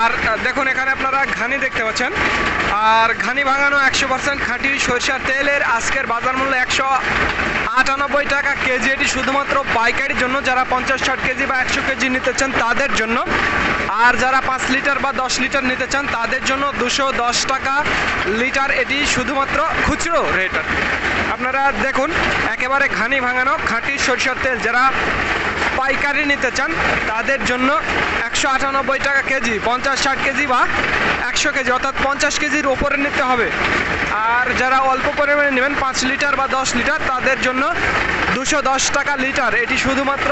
আর দেখুন এখানে আপনারা ঘানি দেখতে পাচ্ছেন, আর ঘানি ভাঙানো 100% খাঁটি সরিষার তেলের আজকের বাজার মূল্য 198 টাকা কেজি। এটি শুধুমাত্র পাইকারির জন্য, যারা 50-60 কেজি বা 100 কেজি নিতে চান তাদের জন্য। আর যারা 5 লিটার বা 10 লিটার নিতে চান তাদের জন্য 210 টাকা লিটার, এটি শুধুমাত্র খুচরো রেট। আপনারা দেখুন একেবারে ঘানি ভাঙানো খাঁটি সরিষার তেল, যারা পাইকারি নিতে চান তাদের জন্য 198 টাকা কেজি, 50-60 কেজি বা 100 কেজি অর্থাৎ 50 কেজির ওপরে নিতে হবে। আর যারা অল্প পরিমাণে নেবেন 5 লিটার বা 10 লিটার তাদের জন্য 210 টাকা লিটার, এটি শুধুমাত্র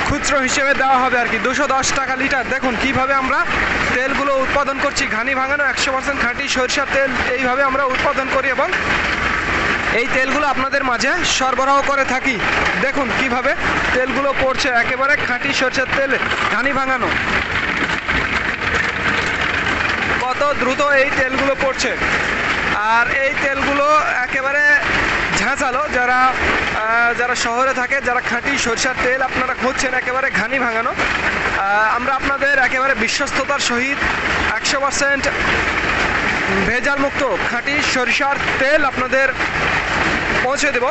খুচরো হিসেবে দেওয়া হবে আর কি, 210 টাকা লিটার। দেখুন কিভাবে আমরা তেলগুলো উৎপাদন করছি, ঘানি ভাঙানো 100% খাঁটি সরিষার তেল এইভাবে আমরা উৎপাদন করি এবং এই তেলগুলো আপনাদের মাঝে সরবরাহ করে থাকি। দেখুন কিভাবে তেলগুলো পড়ছে, একেবারে খাঁটি সরষের তেল ঘানি ভাঙানো, কত দ্রুত এই তেলগুলো পড়ছে। আর এই তেলগুলো একেবারে ঝাঁঝালো, যারা শহরে থাকে, যারা খাঁটি সরিষার তেল আপনারা খুঁজছেন একেবারে ঘানি ভাঙানো, আমরা আপনাদের একেবারে বিশ্বস্ততার সহিত 100% ভেজাল মুক্ত খাঁটি সরিষার তেল আপনাদের পৌঁছে দেব।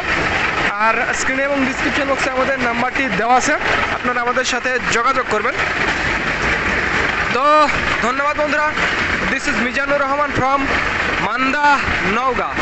আর স্ক্রিনে এবং ডিসক্রিপশন বক্সে আমাদের নাম্বারটি দেওয়া আছে, আপনারা আমাদের সাথে যোগাযোগ করবেন। তো ধন্যবাদ বন্ধুরা, this is Mizanur Rahman from Manda, Naogaon.